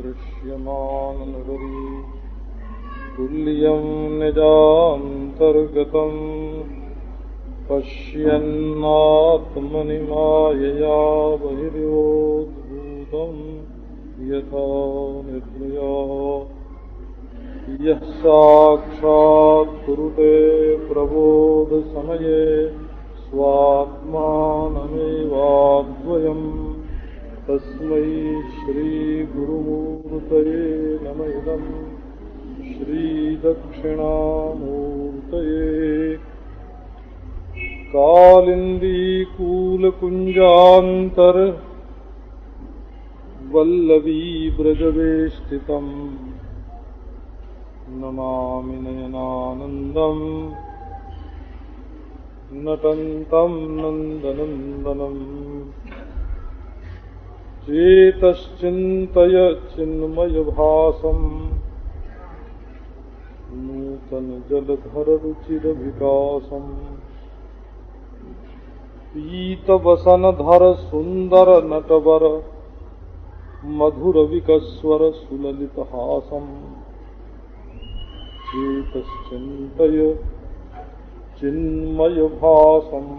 दृश्यमाननगरी तुल्यं निजान्तर्गतं पश्यन्नात्मनि मायया बहिर्योद्भूतं यथा निद्रया यः साक्षात् कुरुते प्रबोधसमये स्वात्मानमेवाद्वयम् तस्मै श्रीगुरुमूर्तये नमः इदं श्रीदक्षिणामूर्तये कालिन्दीकूलकुञ्जान्तर वल्लवीव्रजवेष्टितम् नमामि नयनानन्दम् नटन्तं नन्दनन्दनम् चेतश्चिन्तय चिन्मयभासम् नूतनजलधररुचिरविकासम् पीतवसनधर सुन्दर नटवर मधुरविकस्वर सुललितहासम् चेतश्चिन्तय चिन्मयभासम्।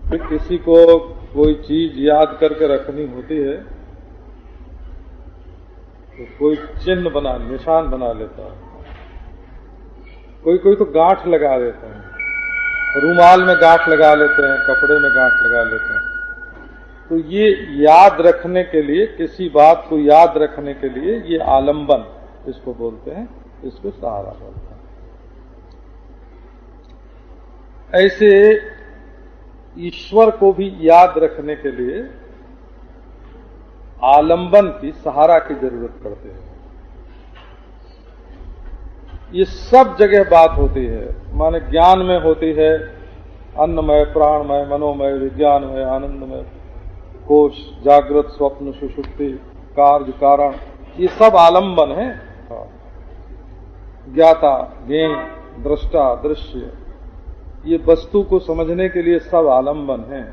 किसी को कोई चीज याद करके रखनी होती है तो कोई चिन्ह बना, निशान बना लेता है। कोई कोई तो गांठ लगा देते हैं, रुमाल में गांठ लगा लेते हैं, कपड़े में गांठ लगा लेते हैं। तो ये याद रखने के लिए, किसी बात को याद रखने के लिए ये आलंबन इसको बोलते हैं, इसको सहारा बोलते हैं। ऐसे ईश्वर को भी याद रखने के लिए आलंबन की, सहारा की जरूरत पड़ती है। ये सब जगह बात होती है, माने ज्ञान में होती है, अन्नमय, प्राणमय, मनोमय, विज्ञानमय, आनंदमय, कोश, जागृत, स्वप्न, सुषुप्ति, कार्य, कारण, ये सब आलंबन है। ज्ञाता, ज्ञेय, दृष्टा, दृश्य, ये वस्तु को समझने के लिए सब आलंबन है।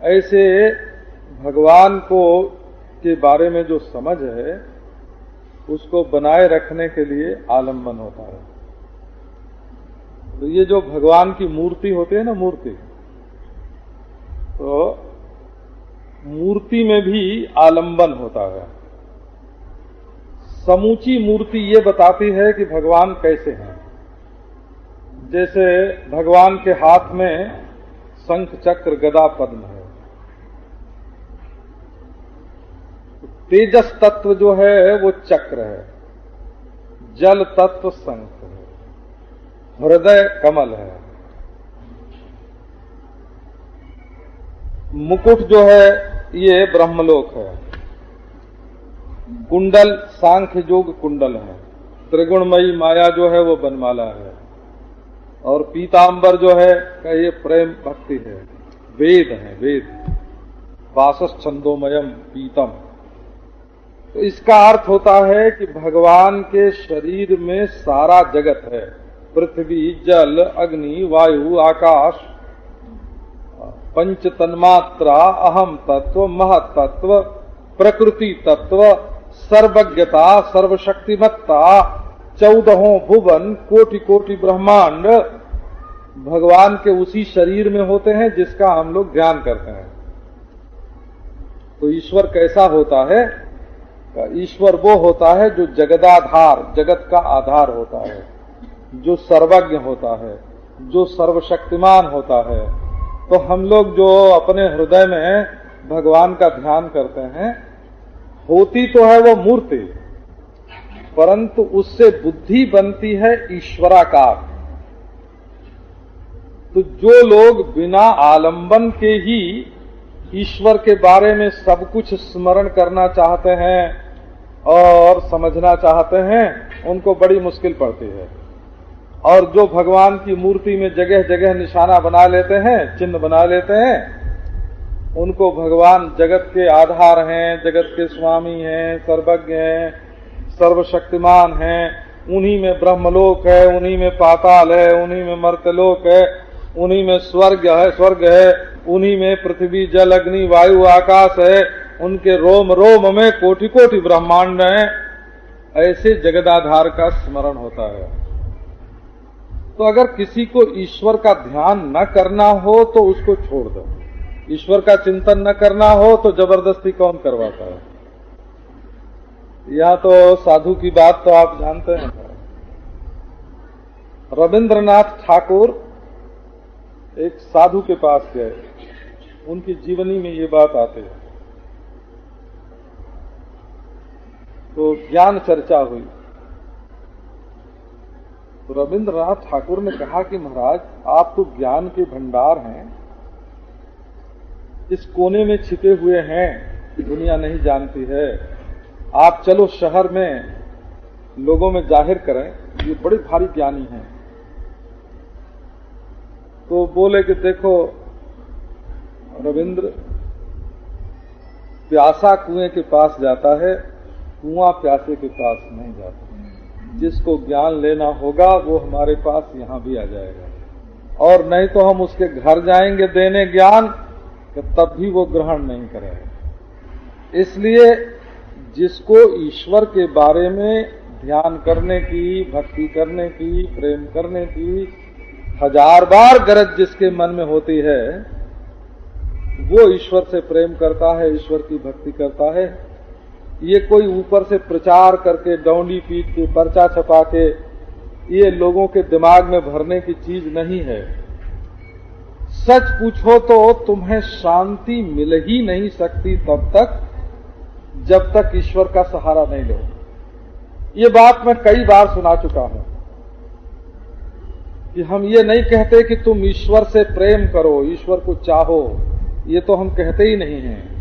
ऐसे भगवान को के बारे में जो समझ है उसको बनाए रखने के लिए आलंबन होता है। तो ये जो भगवान की मूर्ति होती है ना, मूर्ति, तो मूर्ति में भी आलंबन होता है। समूची मूर्ति ये बताती है कि भगवान कैसे हैं। जैसे भगवान के हाथ में शंख, चक्र, गदा, पद्म है। तेजस तत्व जो है वो चक्र है, जल तत्व शंख है, हृदय कमल है, मुकुट जो है ये ब्रह्मलोक है, कुंडल सांख्य योग कुंडल है, त्रिगुणमयी माया जो है वो बनमाला है, और पीतांबर जो है ये प्रेम भक्ति है, वेद है, वेद, वासस छंदोमयम पीतम। तो इसका अर्थ होता है कि भगवान के शरीर में सारा जगत है, पृथ्वी, जल, अग्नि, वायु, आकाश, पंच तन्मात्रा, अहम तत्व, महत तत्व, प्रकृति तत्व, सर्वज्ञता, सर्वशक्तिमत्ता, 14 भुवन, कोटि कोटि ब्रह्मांड भगवान के उसी शरीर में होते हैं जिसका हम लोग ध्यान करते हैं। तो ईश्वर कैसा होता है? ईश्वर वो होता है जो जगदाधार, जगत का आधार होता है, जो सर्वज्ञ होता है, जो सर्वशक्तिमान होता है। तो हम लोग जो अपने हृदय में भगवान का ध्यान करते हैं, होती तो है वो मूर्ति, परंतु उससे बुद्धि बनती है ईश्वराकार। तो जो लोग बिना आलंबन के ही ईश्वर के बारे में सब कुछ स्मरण करना चाहते हैं और समझना चाहते हैं, उनको बड़ी मुश्किल पड़ती है। और जो भगवान की मूर्ति में जगह जगह निशाना बना लेते हैं, चिन्ह बना लेते हैं, उनको भगवान जगत के आधार हैं, जगत के स्वामी हैं, सर्वज्ञ हैं, सर्वशक्तिमान हैं, उन्हीं में ब्रह्मलोक है, उन्हीं में पाताल है, उन्हीं में मर्त्यलोक है, उन्हीं में स्वर्ग है, उन्हीं में पृथ्वी जल अग्नि वायु आकाश है, उनके रोम रोम में कोटि कोटि ब्रह्मांड हैं। ऐसे जगदाधार का स्मरण होता है। तो अगर किसी को ईश्वर का ध्यान न करना हो तो उसको छोड़ दो। ईश्वर का चिंतन न करना हो तो जबरदस्ती कौन करवाता है? यह तो साधु की बात तो आप जानते हैं। रविंद्रनाथ ठाकुर एक साधु के पास गए, उनकी जीवनी में ये बात आती है। तो ज्ञान चर्चा हुई तो रविंद्रनाथ ठाकुर ने कहा कि महाराज आप तो ज्ञान के भंडार हैं, इस कोने में छिपे हुए हैं, दुनिया नहीं जानती है। आप चलो शहर में लोगों में जाहिर करें, ये बड़े भारी ज्ञानी हैं। तो बोले कि देखो रविंद्र, प्यासा कुएं के पास जाता है, कुआं प्यासे के पास नहीं जाता। जिसको ज्ञान लेना होगा वो हमारे पास यहाँ भी आ जाएगा, और नहीं तो हम उसके घर जाएंगे देने ज्ञान, तो तब भी वो ग्रहण नहीं करेगा। इसलिए जिसको ईश्वर के बारे में ध्यान करने की, भक्ति करने की, प्रेम करने की 1000 बार गरज जिसके मन में होती है, वो ईश्वर से प्रेम करता है, ईश्वर की भक्ति करता है। ये कोई ऊपर से प्रचार करके, डौंडी पीट के, पर्चा छपा के ये लोगों के दिमाग में भरने की चीज नहीं है। सच पूछो तो तुम्हें शांति मिल ही नहीं सकती तब तक जब तक ईश्वर का सहारा नहीं लो। ये बात मैं कई बार सुना चुका हूं कि हम ये नहीं कहते कि तुम ईश्वर से प्रेम करो, ईश्वर को चाहो, ये तो हम कहते ही नहीं हैं।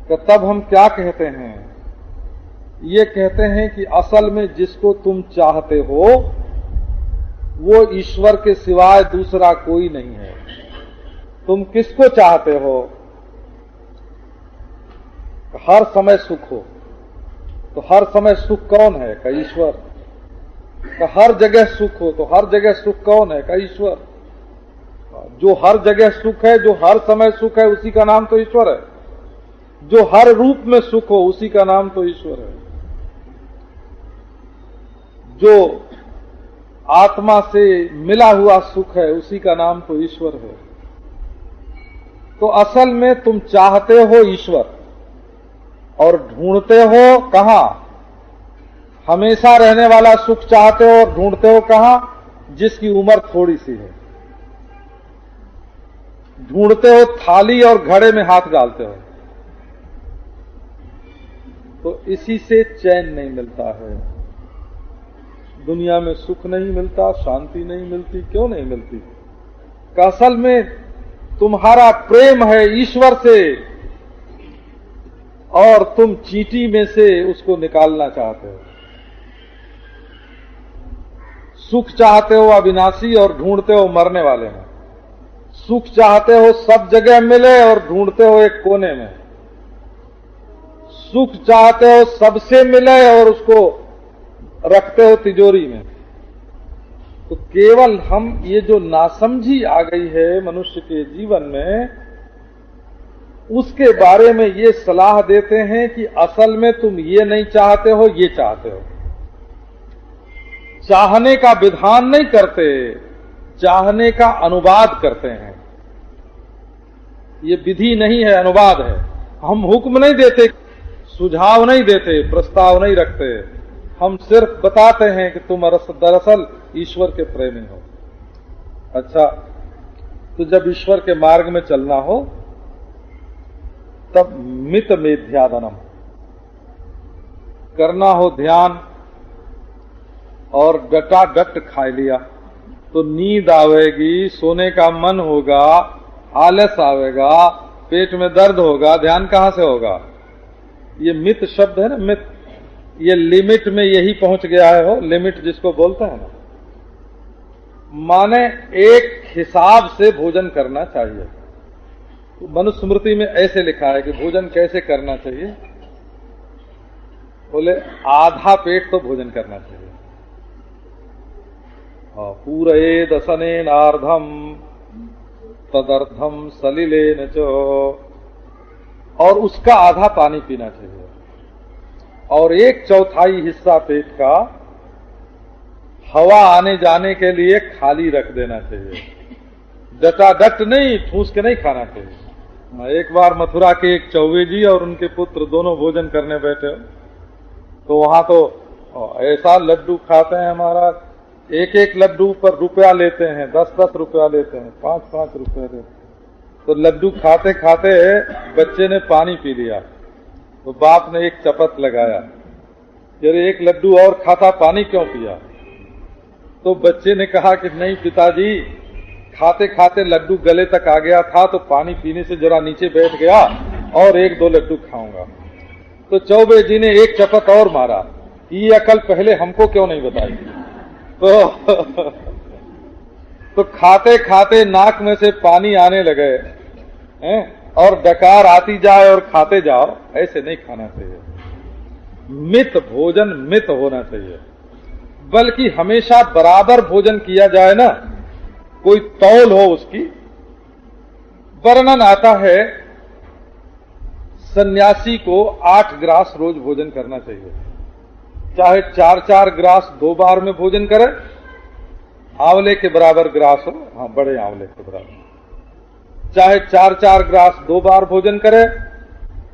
कि तब हम क्या कहते हैं? ये कहते हैं कि असल में जिसको तुम चाहते हो वो ईश्वर के सिवाय दूसरा कोई नहीं है। तुम किसको चाहते हो? हर समय सुख हो, तो हर समय सुख कौन है? का ईश्वर। का हर जगह सुख हो, तो हर जगह सुख कौन है? का ईश्वर। जो हर जगह सुख है, जो हर समय सुख है, उसी का नाम तो ईश्वर है। जो हर रूप में सुख हो, उसी का नाम तो ईश्वर है। जो आत्मा से मिला हुआ सुख है, उसी का नाम तो ईश्वर है। तो असल में तुम चाहते हो ईश्वर और ढूंढते हो कहां? हमेशा रहने वाला सुख चाहते हो और ढूंढते हो कहां? जिसकी उम्र थोड़ी सी है। ढूंढते हो थाली और घड़े में हाथ डालते हो। तो इसी से चैन नहीं मिलता है, दुनिया में सुख नहीं मिलता, शांति नहीं मिलती। क्यों नहीं मिलती? कि असल में तुम्हारा प्रेम है ईश्वर से और तुम चींटी में से उसको निकालना चाहते हो। सुख चाहते हो अविनाशी और ढूंढते हो मरने वाले में। सुख चाहते हो सब जगह मिले और ढूंढते हो एक कोने में। सुख चाहते हो सबसे मिले और उसको रखते हो तिजोरी में। तो केवल हम ये जो नासमझी आ गई है मनुष्य के जीवन में, उसके बारे में ये सलाह देते हैं कि असल में तुम ये नहीं चाहते हो, ये चाहते हो। चाहने का विधान नहीं करते, चाहने का अनुवाद करते हैं। ये विधि नहीं है, अनुवाद है। हम हुक्म नहीं देते, सुझाव नहीं देते, प्रस्ताव नहीं रखते। हम सिर्फ बताते हैं कि तुम दरअसल ईश्वर के प्रेमी हो। अच्छा, तो जब ईश्वर के मार्ग में चलना हो तब मित मेध्यादनम करना हो ध्यान, और डटा डट खा लिया तो नींद आवेगी, सोने का मन होगा, आलस आवेगा, पेट में दर्द होगा, ध्यान कहां से होगा? ये मित शब्द है ना, मित, ये लिमिट में यही पहुंच गया है। हो लिमिट जिसको बोलते हैं ना, माने एक हिसाब से भोजन करना चाहिए। तो मनुस्मृति में ऐसे लिखा है कि भोजन कैसे करना चाहिए? बोले आधा पेट तो भोजन करना चाहिए। पूरयेद सनेनार्धम तदर्थम सलिलेन च, और उसका आधा पानी पीना चाहिए, और 1/4 हिस्सा पेट का हवा आने जाने के लिए खाली रख देना चाहिए। डटाडट नहीं, ठूस के नहीं खाना चाहिए। एक बार मथुरा के एक चौबे जी और उनके पुत्र दोनों भोजन करने बैठे, तो वहां तो ऐसा लड्डू खाते हैं महाराज, एक एक लड्डू पर रुपया लेते हैं, 10-10 रुपया लेते हैं, 5-5 रुपया लेते हैं। तो लड्डू खाते खाते बच्चे ने पानी पी लिया, तो बाप ने एक चपत लगाया, अरे एक लड्डू और खाता, पानी क्यों पिया? तो बच्चे ने कहा कि नहीं पिताजी, खाते खाते लड्डू गले तक आ गया था, तो पानी पीने से जरा नीचे बैठ गया, और 1-2 लड्डू खाऊंगा। तो चौबे जी ने एक चपत और मारा, ये अकल पहले हमको क्यों नहीं बताई? तो खाते खाते नाक में से पानी आने लगे हैं, और डकार आती जाए और खाते जाओ, ऐसे नहीं खाना चाहिए। मित भोजन मित होना चाहिए, बल्कि हमेशा बराबर भोजन किया जाए ना, कोई तौल हो उसकी। वर्णन आता है सन्यासी को 8 ग्रास रोज भोजन करना चाहिए, चाहे 4-4 ग्रास 2 बार में भोजन करे, आंवले के बराबर ग्रास हो, हाँ बड़े आंवले के बराबर, चाहे 4-4 ग्रास 2 बार भोजन करे,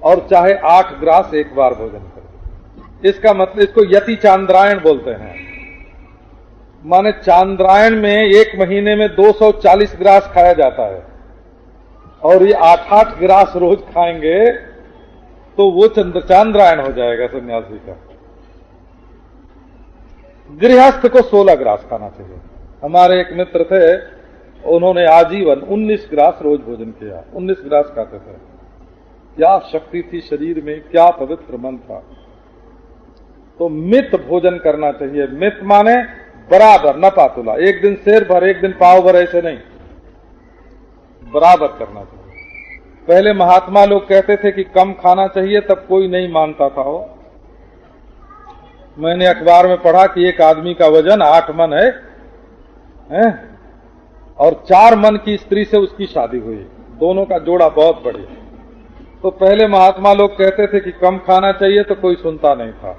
और चाहे 8 ग्रास 1 बार भोजन करे। इसका मतलब, इसको यति चांद्रायण बोलते हैं, माने चांद्रायण में 1 महीने में 240 ग्रास खाया जाता है, और ये 8-8 ग्रास रोज खाएंगे तो वो चांद्रायण हो जाएगा सन्यासी का। गृहस्थ को 16 ग्रास खाना चाहिए। हमारे एक मित्र थे, उन्होंने आजीवन 19 ग्रास रोज भोजन किया, 19 ग्रास खाते थे। क्या शक्ति थी शरीर में, क्या पवित्र मन था। तो मित भोजन करना चाहिए। मित माने बराबर, न पातुला, एक दिन शेर भर एक दिन पाव भर, ऐसे नहीं, बराबर करना चाहिए। पहले महात्मा लोग कहते थे कि कम खाना चाहिए, तब कोई नहीं मानता था। वो मैंने अखबार में पढ़ा कि एक आदमी का वजन 8 मन है, और 4 मन की स्त्री से उसकी शादी हुई, दोनों का जोड़ा बहुत बढ़िया। तो पहले महात्मा लोग कहते थे कि कम खाना चाहिए, तो कोई सुनता नहीं था।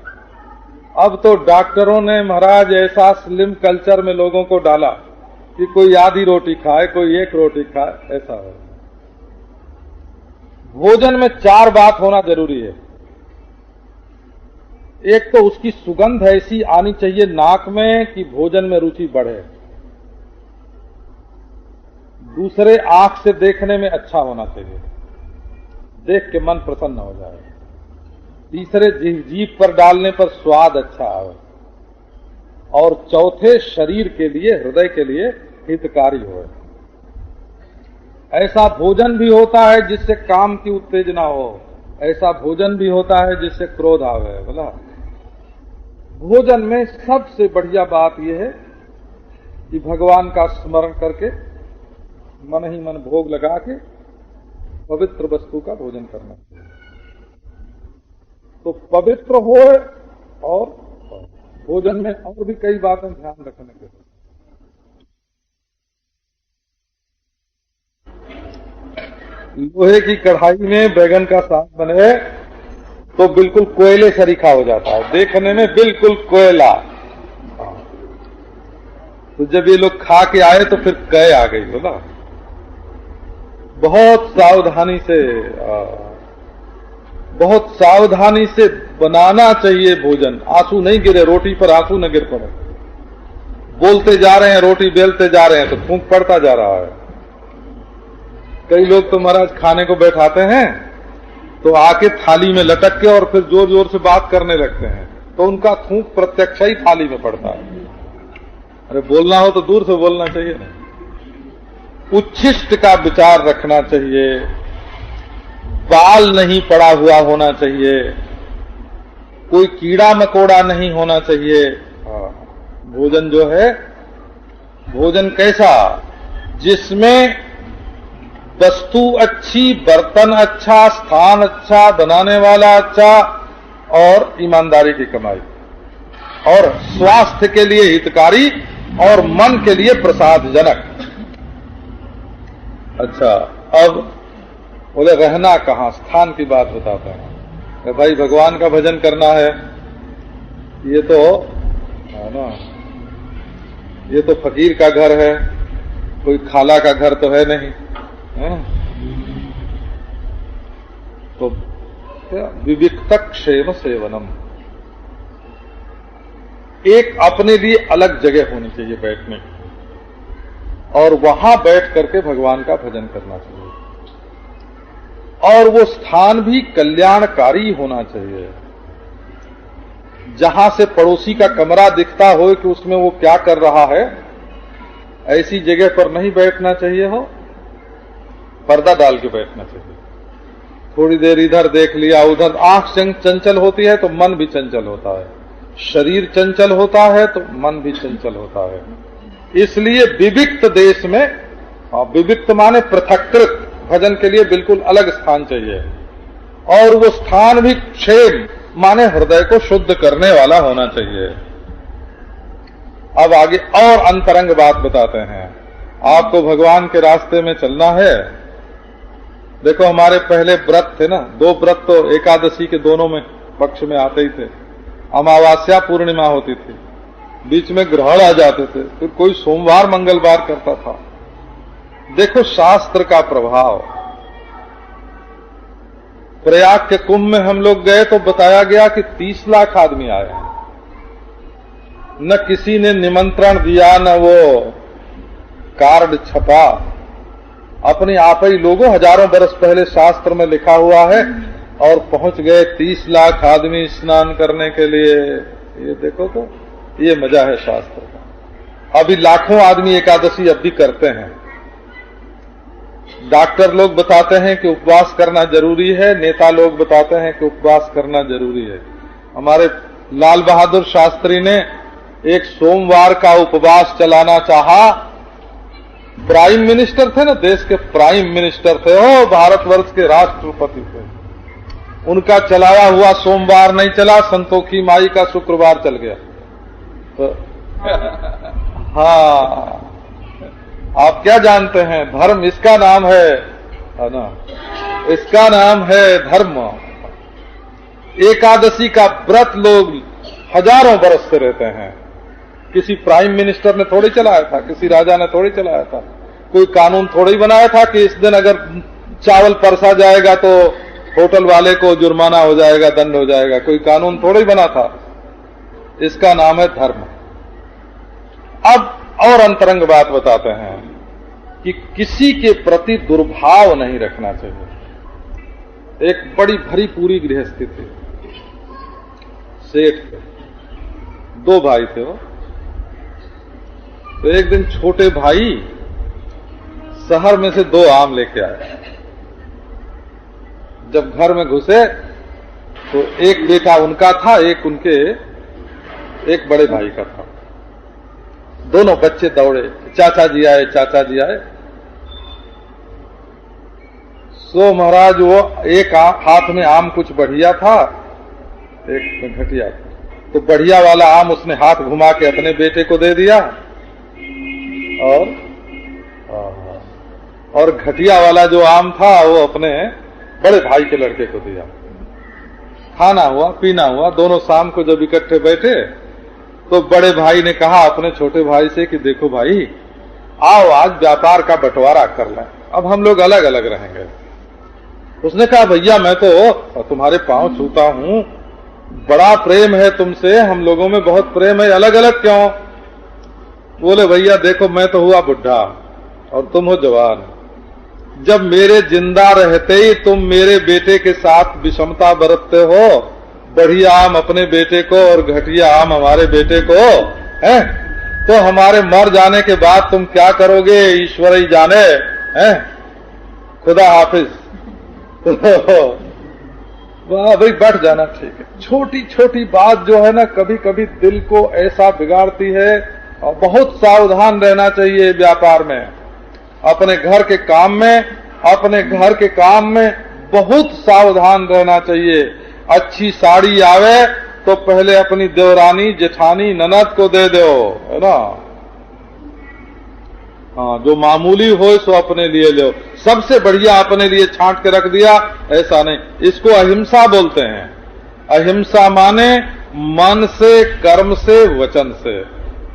अब तो डॉक्टरों ने महाराज ऐसा स्लिम कल्चर में लोगों को डाला कि कोई आधी रोटी खाए, कोई 1 रोटी खाए, ऐसा है। भोजन में 4 बात होना जरूरी है। एक तो उसकी सुगंध ऐसी आनी चाहिए नाक में कि भोजन में रुचि बढ़े। दूसरे, आंख से देखने में अच्छा होना चाहिए, देख के मन प्रसन्न हो जाए। तीसरे, जीभ पर डालने पर स्वाद अच्छा आए। और चौथे, शरीर के लिए, हृदय के लिए हितकारी हो। ऐसा भोजन भी होता है जिससे काम की उत्तेजना हो, ऐसा भोजन भी होता है जिससे क्रोध आवे। बोला भोजन में सबसे बढ़िया बात यह है कि भगवान का स्मरण करके मन ही मन भोग लगा के पवित्र वस्तु का भोजन करना चाहिए। तो पवित्र हो, और भोजन में और भी कई बातें ध्यान रखने के लिए। लोहे की कढ़ाई में बैगन का साग बने तो बिल्कुल कोयले सरीखा हो जाता है, देखने में बिल्कुल कोयला। तो जब ये लोग खा के आए तो फिर कै आ गई। बोला बहुत सावधानी से बनाना चाहिए भोजन, आंसू नहीं गिरे, रोटी पर आंसू न गिर पड़े। बोलते जा रहे हैं, रोटी बेलते जा रहे हैं, तो फूंक पड़ता जा रहा है। कई लोग तो महाराज खाने को बैठाते हैं तो आके थाली में लटक के और फिर जोर जोर से बात करने लगते हैं, तो उनका थूक प्रत्यक्ष ही थाली में पड़ता है। अरे बोलना हो तो दूर से बोलना चाहिए ना। उच्छिष्ट का विचार रखना चाहिए, बाल नहीं पड़ा हुआ होना चाहिए, कोई कीड़ा मकोड़ा नहीं होना चाहिए। भोजन जो है, भोजन कैसा, जिसमें वस्तु अच्छी, बर्तन अच्छा, स्थान अच्छा, बनाने वाला अच्छा, और ईमानदारी की कमाई, और स्वास्थ्य के लिए हितकारी और मन के लिए प्रसादजनक। अच्छा, अब बोले रहना कहाँ, स्थान की बात बताते हैं कि भाई भगवान का भजन करना है, ये तो है ना, ये तो फकीर का घर है, कोई खाला का घर तो है नहीं, है ना? तो विविक्त क्षेम सेवनम, एक अपने लिए अलग जगह होनी चाहिए बैठने की, और वहां बैठ करके भगवान का भजन करना चाहिए। और वो स्थान भी कल्याणकारी होना चाहिए, जहां से पड़ोसी का कमरा दिखता हो कि उसमें वो क्या कर रहा है, ऐसी जगह पर नहीं बैठना चाहिए हो, पर्दा डाल के बैठना चाहिए। थोड़ी देर इधर देख लिया, उधर, आंख चंचल होती है तो मन भी चंचल होता है, शरीर चंचल होता है तो मन भी चंचल होता है। इसलिए विविक्त देश में, विविक्त माने पृथक्कृत, भजन के लिए बिल्कुल अलग स्थान चाहिए, और वो स्थान भी क्षेम माने हृदय को शुद्ध करने वाला होना चाहिए। अब आगे और अंतरंग बात बताते हैं। आपको भगवान के रास्ते में चलना है। देखो, हमारे पहले व्रत थे ना, 2 व्रत तो एकादशी के दोनों में पक्ष में आते ही थे। अमावस्या पूर्णिमा होती थी, बीच में ग्रहण आ जाते थे, फिर कोई सोमवार मंगलवार करता था। देखो शास्त्र का प्रभाव। प्रयाग के कुंभ में हम लोग गए तो बताया गया कि 30 लाख आदमी आए, न किसी ने निमंत्रण दिया, न वो कार्ड छपा, अपने आप ही लोगों, हजारों बरस पहले शास्त्र में लिखा हुआ है, और पहुंच गए 30 लाख आदमी स्नान करने के लिए। ये देखो तो, ये मजा है शास्त्र का। अभी लाखों आदमी एकादशी अब भी करते हैं। डॉक्टर लोग बताते हैं कि उपवास करना जरूरी है, नेता लोग बताते हैं कि उपवास करना जरूरी है। हमारे लाल बहादुर शास्त्री ने एक सोमवार का उपवास चलाना चाहा। प्राइम मिनिस्टर थे ना, देश के प्राइम मिनिस्टर थे, ओ भारतवर्ष के राष्ट्रपति थे, उनका चलाया हुआ सोमवार नहीं चला, संतोखी माई का शुक्रवार चल गया। तो हाँ, आप क्या जानते हैं, धर्म इसका नाम है ना, इसका नाम है धर्म। एकादशी का व्रत लोग हजारों बरस से रहते हैं। किसी प्राइम मिनिस्टर ने थोड़ी चलाया था, किसी राजा ने थोड़ी चलाया था, कोई कानून थोड़ी बनाया था कि इस दिन अगर चावल परसा जाएगा तो होटल वाले को जुर्माना हो जाएगा, दंड हो जाएगा। कोई कानून थोड़ी बना था। इसका नाम है धर्म। अब और अंतरंग बात बताते हैं कि किसी के प्रति दुर्भाव नहीं रखना चाहिए। एक बड़ी भरी पूरी गृहस्थी थी, सेठ थे, 2 भाई थे वो। तो एक दिन छोटे भाई शहर में से 2 आम लेके आए। जब घर में घुसे तो एक बेटा उनका था, एक उनके एक बड़े भाई का था। दोनों बच्चे दौड़े, चाचा जी आए, चाचा जी आए। सो महाराज, वो एक हाथ में आम कुछ बढ़िया था, एक में घटिया था। तो बढ़िया वाला आम उसने हाथ घुमा के अपने बेटे को दे दिया, और घटिया वाला जो आम था वो अपने बड़े भाई के लड़के को दिया। खाना हुआ, पीना हुआ। दोनों शाम को जब इकट्ठे बैठे तो बड़े भाई ने कहा अपने छोटे भाई से कि देखो भाई, आओ आज व्यापार का बंटवारा कर लें, अब हम लोग अलग अलग रहेंगे। उसने कहा भैया मैं तो तुम्हारे पांव छूता हूं, बड़ा प्रेम है तुमसे, हम लोगों में बहुत प्रेम है, अलग अलग क्यों? बोले भैया देखो, मैं तो हुआ बुढ़ा और तुम हो जवान। जब मेरे जिंदा रहते ही तुम मेरे बेटे के साथ विषमता बरतते हो, बढ़िया आम अपने बेटे को और घटिया आम हमारे बेटे को, हैं? तो हमारे मर जाने के बाद तुम क्या करोगे ईश्वर ही जाने, हैं? खुदा हाफिज। वाह भाई, बैठ जाना, ठीक है। छोटी छोटी बात जो है ना, कभी कभी दिल को ऐसा बिगाड़ती है, और बहुत सावधान रहना चाहिए व्यापार में, अपने घर के काम में, अपने घर के काम में बहुत सावधान रहना चाहिए। अच्छी साड़ी आवे तो पहले अपनी देवरानी, जेठानी, ननद को दे दो, है ना। हाँ, जो मामूली हो सो अपने लिए लो, सबसे बढ़िया अपने लिए छांट के रख दिया, ऐसा नहीं। इसको अहिंसा बोलते हैं। अहिंसा माने मन से, कर्म से, वचन से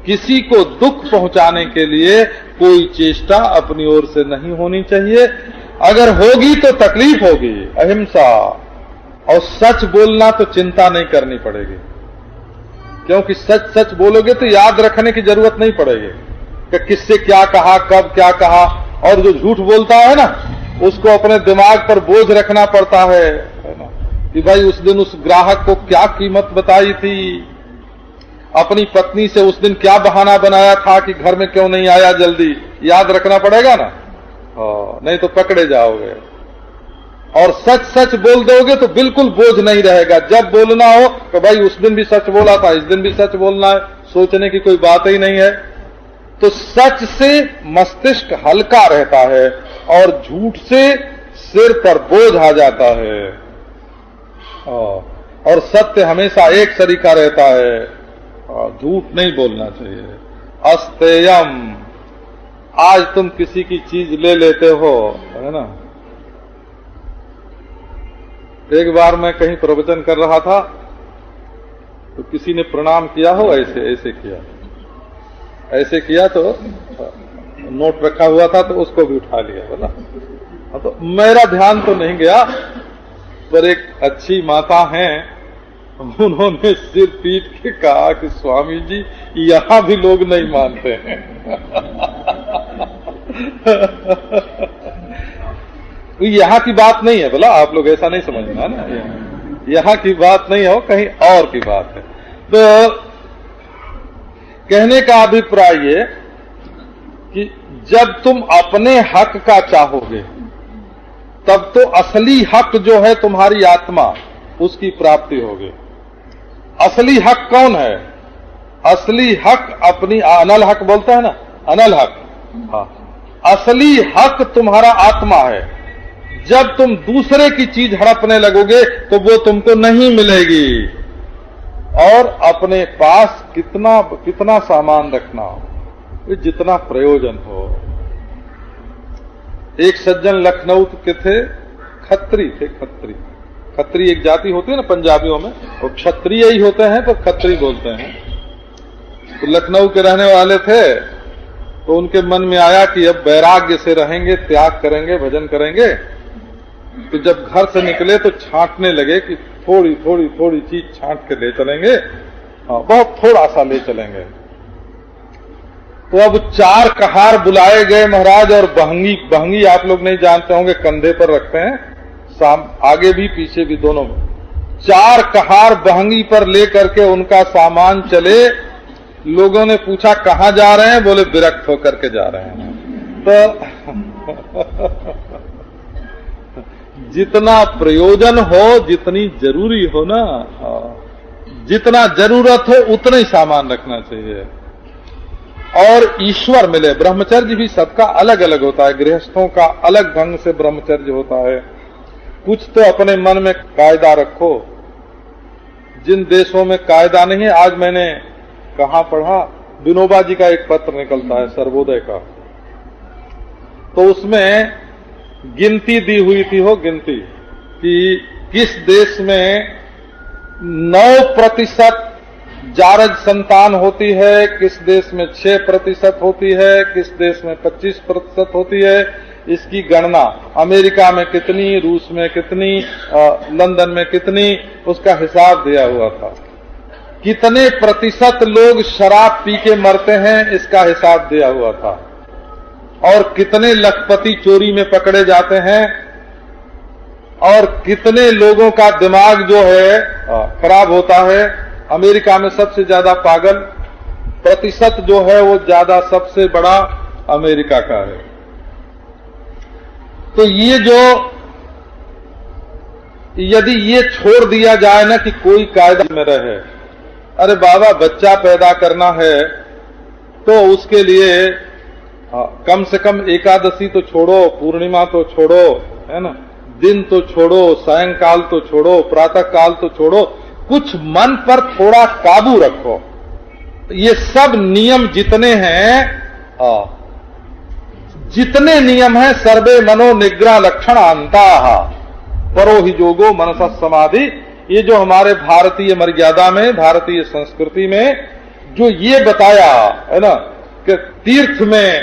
किसी को दुख पहुंचाने के लिए कोई चेष्टा अपनी ओर से नहीं होनी चाहिए। अगर होगी तो तकलीफ होगी, अहिंसा। और सच बोलना तो चिंता नहीं करनी पड़ेगी, क्योंकि सच सच बोलोगे तो याद रखने की जरूरत नहीं पड़ेगी कि किससे क्या कहा, कब क्या कहा। और जो झूठ बोलता है ना, उसको अपने दिमाग पर बोझ रखना पड़ता है ना, कि भाई उस दिन उस ग्राहक को क्या कीमत बताई थी, अपनी पत्नी से उस दिन क्या बहाना बनाया था कि घर में क्यों नहीं आया जल्दी, याद रखना पड़ेगा ना, नहीं तो पकड़े जाओगे। और सच सच बोल दोगे तो बिल्कुल बोझ नहीं रहेगा। जब बोलना हो तो भाई उस दिन भी सच बोला था, इस दिन भी सच बोलना है, सोचने की कोई बात ही नहीं है। तो सच से मस्तिष्क हल्का रहता है और झूठ से सिर पर बोझ आ जाता है। और सत्य हमेशा एक सरीका रहता है, झूठ नहीं बोलना चाहिए। अस्तेयम, आज तुम किसी की चीज ले लेते हो, है ना। एक बार मैं कहीं प्रवचन कर रहा था तो किसी ने प्रणाम किया हो, ऐसे ऐसे किया, ऐसे किया तो नोट रखा हुआ था तो उसको भी उठा लिया, बोला। तो मेरा ध्यान तो नहीं गया, पर एक अच्छी माता हैं, उन्होंने सिर पीट के कहा कि स्वामी जी यहां भी लोग नहीं मानते हैं। यहाँ की बात नहीं है, बोला आप लोग ऐसा नहीं समझना ना, यहाँ की बात नहीं हो, कहीं और की बात है। तो कहने का अभिप्राय ये कि जब तुम अपने हक का चाहोगे तब तो असली हक जो है तुम्हारी आत्मा, उसकी प्राप्ति होगी। असली हक कौन है? असली हक अपनी, अनल हक बोलता है ना, अनल हक। हाँ, असली हक तुम्हारा आत्मा है। जब तुम दूसरे की चीज हड़पने लगोगे तो वो तुमको नहीं मिलेगी। और अपने पास कितना कितना सामान रखना हो, जितना प्रयोजन हो। एक सज्जन लखनऊ के थे, खत्री थे, खत्री। खत्री एक जाति होती है ना पंजाबियों में, और क्षत्रिय ही होते हैं तो खत्री बोलते हैं। तो लखनऊ के रहने वाले थे, तो उनके मन में आया कि अब वैराग्य से रहेंगे, त्याग करेंगे, भजन करेंगे। तो जब घर से निकले तो छांटने लगे कि थोड़ी थोड़ी थोड़ी चीज छांट के ले चलेंगे, हाँ, बहुत थोड़ा सा ले चलेंगे। तो अब 4 कहार बुलाए गए महाराज, और बहंगी, बहंगी आप लोग नहीं जानते होंगे, कंधे पर रखते हैं, आगे भी पीछे भी दोनों में। 4 कहार बहंगी पर लेकर के उनका सामान चले। लोगों ने पूछा कहाँ जा रहे हैं? बोले विरक्त होकर के जा रहे हैं। तो जितना प्रयोजन हो, जितनी जरूरी हो ना, जितना जरूरत हो उतना ही सामान रखना चाहिए। और ईश्वर मिले। ब्रह्मचर्य भी सबका अलग अलग होता है, गृहस्थों का अलग ढंग से ब्रह्मचर्य होता है। कुछ तो अपने मन में कायदा रखो। जिन देशों में कायदा नहीं है, आज मैंने कहाँ पढ़ा, विनोबा जी का एक पत्र निकलता है सर्वोदय का, तो उसमें गिनती दी हुई थी, हो गिनती कि किस देश में 9% जारज संतान होती है, किस देश में 6% होती है, किस देश में 25% होती है। इसकी गणना अमेरिका में कितनी, रूस में कितनी, लंदन में कितनी, उसका हिसाब दिया हुआ था। कितने प्रतिशत लोग शराब पी के मरते हैं, इसका हिसाब दिया हुआ था। और कितने लखपति चोरी में पकड़े जाते हैं, और कितने लोगों का दिमाग जो है खराब होता है। अमेरिका में सबसे ज्यादा पागल प्रतिशत जो है वो ज्यादा, सबसे बड़ा अमेरिका का है। तो ये जो, यदि ये छोड़ दिया जाए ना कि कोई कायदा में रहे, अरे बाबा बच्चा पैदा करना है तो उसके लिए कम से कम एकादशी तो छोड़ो, पूर्णिमा तो छोड़ो, है ना, दिन तो छोड़ो, सायंकाल तो छोड़ो, प्रातः काल तो छोड़ो, कुछ मन पर थोड़ा काबू रखो। ये सब नियम जितने हैं, जितने नियम हैं सर्वे मनो निग्रह लक्षण अंता परो ही जोगो मनसा समाधि, ये जो हमारे भारतीय मर्यादा में, भारतीय संस्कृति में जो ये बताया है ना कि तीर्थ में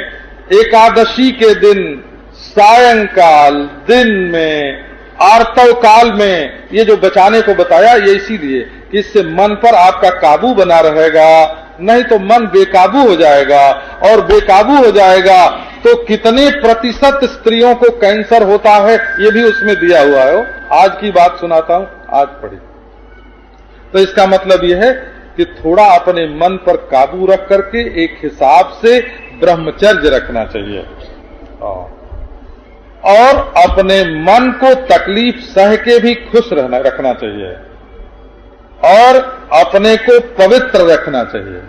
एकादशी के दिन सायंकाल, दिन में, आर्तव काल में ये जो बचाने को बताया, ये इसीलिए कि इससे मन पर आपका काबू बना रहेगा, नहीं तो मन बेकाबू हो जाएगा, और बेकाबू हो जाएगा तो कितने प्रतिशत स्त्रियों को कैंसर होता है ये भी उसमें दिया हुआ है। आज की बात सुनाता हूं, आज पढ़ी। तो इसका मतलब यह है कि थोड़ा अपने मन पर काबू रख करके एक हिसाब से ब्रह्मचर्य रखना चाहिए, और अपने मन को तकलीफ सह के भी खुश रखना चाहिए, और अपने को पवित्र रखना चाहिए,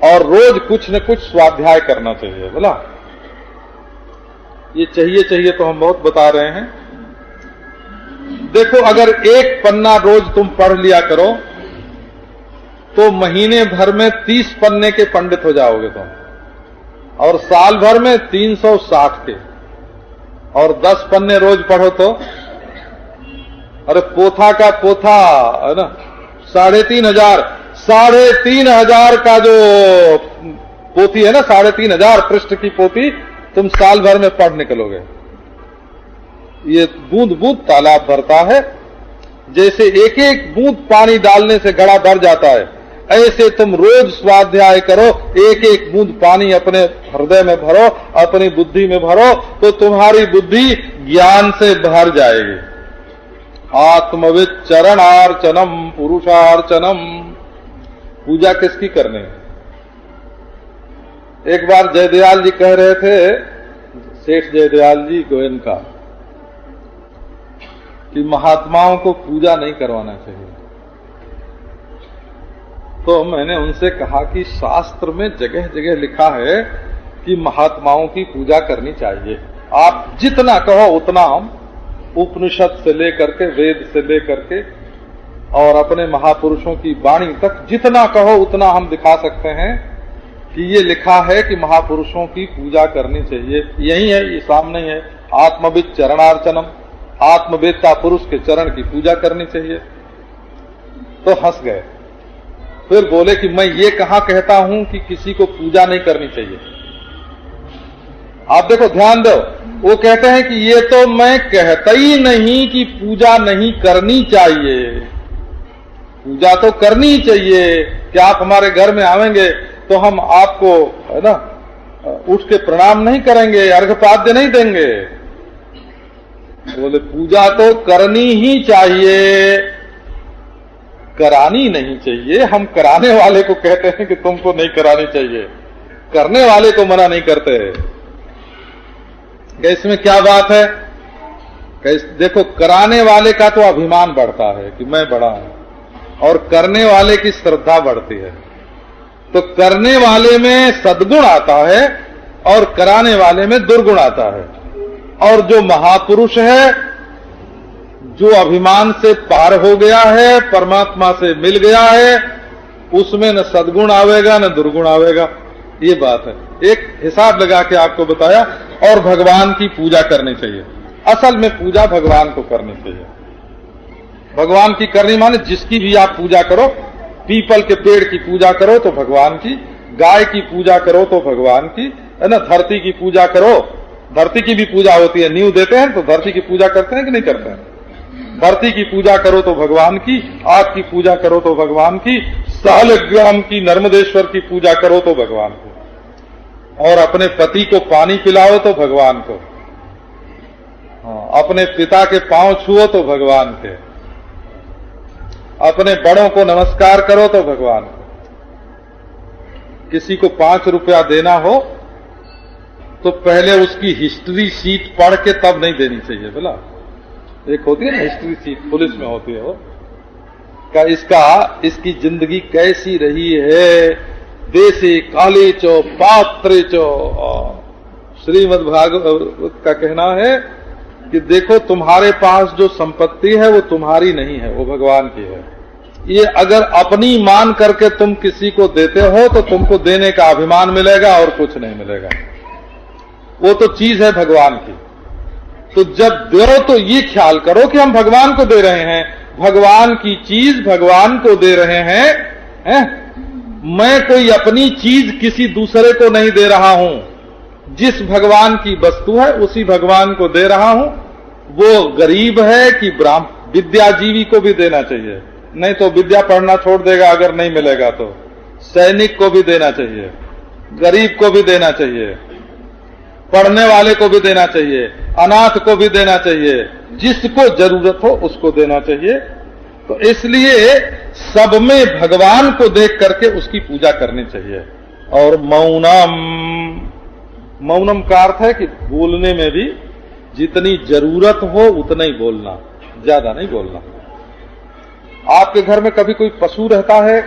और रोज कुछ न कुछ स्वाध्याय करना चाहिए। बोला ये चाहिए तो हम बहुत बता रहे हैं। देखो, अगर एक पन्ना रोज तुम पढ़ लिया करो तो महीने भर में 30 पन्ने के पंडित हो जाओगे तुम, और साल भर में 360 के, और 10 पन्ने रोज पढ़ो तो, अरे पोथा का पोथा है ना, 3,500 का जो पोथी है ना, 3,500 पृष्ठ की पोथी तुम साल भर में पढ़ निकलोगे। ये बूंद बूंद तालाब भरता है, जैसे एक एक बूंद पानी डालने से घड़ा भर जाता है, ऐसे तुम रोज स्वाध्याय करो, एक एक बूंद पानी अपने हृदय में भरो, अपनी बुद्धि में भरो, तो तुम्हारी बुद्धि ज्ञान से भर जाएगी। आत्मविद चरणार्चनम पुरुषार्चनम। पूजा किसकी करनी है? एक बार जयदयाल जी कह रहे थे, सेठ जयदयाल जी गोयन का, कि महात्माओं को पूजा नहीं करवाना चाहिए। तो मैंने उनसे कहा कि शास्त्र में जगह जगह लिखा है कि महात्माओं की पूजा करनी चाहिए। आप जितना कहो उतना हम उपनिषद से लेकर के, वेद से लेकर के, और अपने महापुरुषों की वाणी तक जितना कहो उतना हम दिखा सकते हैं कि ये लिखा है कि महापुरुषों की पूजा करनी चाहिए। यही है, ये सामने है, आत्मविद चरणार्चनम, आत्मवेत्ता पुरुष के चरण की पूजा करनी चाहिए। तो हंस गए, फिर बोले कि मैं ये कहाँ कहता हूं कि किसी को पूजा नहीं करनी चाहिए। आप देखो, ध्यान दो, वो कहते हैं कि ये तो मैं कहता ही नहीं कि पूजा नहीं करनी चाहिए, पूजा तो करनी चाहिए। क्या आप हमारे घर में आवेंगे तो हम आपको है ना उठ के प्रणाम नहीं करेंगे, अर्घ्यपाद्य नहीं देंगे? बोले पूजा तो करनी ही चाहिए, करानी नहीं चाहिए। हम कराने वाले को कहते हैं कि तुमको नहीं करानी चाहिए, करने वाले को मना नहीं करते। इसमें क्या बात है? देखो, कराने वाले का तो अभिमान बढ़ता है कि मैं बड़ा हूं, और करने वाले की श्रद्धा बढ़ती है। तो करने वाले में सद्गुण आता है और कराने वाले में दुर्गुण आता है। और जो महापुरुष है, जो अभिमान से पार हो गया है, परमात्मा से मिल गया है, उसमें न सद्गुण आवेगा न दुर्गुण आवेगा। ये बात है, एक हिसाब लगा के आपको बताया। और भगवान की पूजा करनी चाहिए। असल में पूजा भगवान को करनी चाहिए। भगवान की करनी माने जिसकी भी आप पूजा करो, पीपल के पेड़ की पूजा करो तो भगवान की, गाय की पूजा करो तो भगवान की, है ना, धरती की पूजा करो, धरती की भी पूजा होती है। नींव देते हैं तो धरती की पूजा करते हैं कि नहीं करते हैं? धरती की पूजा करो तो भगवान की, आग की पूजा करो तो भगवान की, सालग्राम की, नर्मदेश्वर की पूजा करो तो भगवान को, और अपने पति को पानी पिलाओ तो भगवान को, अपने पिता के पांव छुओ तो भगवान के, अपने बड़ों को नमस्कार करो तो भगवान को। किसी को 5 रुपया देना हो तो पहले उसकी हिस्ट्री शीट पढ़ के तब नहीं देनी चाहिए। बोला, एक होती है ना हिस्ट्री शीट, पुलिस में होती है, वो इसकी जिंदगी कैसी रही है, देशी काली चो पात्र चो। श्रीमद् भागवत का कहना है कि देखो, तुम्हारे पास जो संपत्ति है वो तुम्हारी नहीं है, वो भगवान की है। ये अगर अपनी मान करके तुम किसी को देते हो तो तुमको देने का अभिमान मिलेगा और कुछ नहीं मिलेगा। वो तो चीज है भगवान की। तो जब दो तो ये ख्याल करो कि हम भगवान को दे रहे हैं, भगवान की चीज भगवान को दे रहे हैं? मैं कोई अपनी चीज किसी दूसरे को नहीं दे रहा हूं, जिस भगवान की वस्तु है उसी भगवान को दे रहा हूं। वो गरीब है कि विद्याजीवी को भी देना चाहिए, नहीं तो विद्या पढ़ना छोड़ देगा अगर नहीं मिलेगा तो। सैनिक को भी देना चाहिए, गरीब को भी देना चाहिए, पढ़ने वाले को भी देना चाहिए, अनाथ को भी देना चाहिए, जिसको जरूरत हो उसको देना चाहिए। तो इसलिए सब में भगवान को देख करके उसकी पूजा करनी चाहिए। और मौनम का अर्थ है कि बोलने में भी जितनी जरूरत हो उतना ही बोलना, ज्यादा नहीं बोलना। आपके घर में कभी कोई पशु रहता है?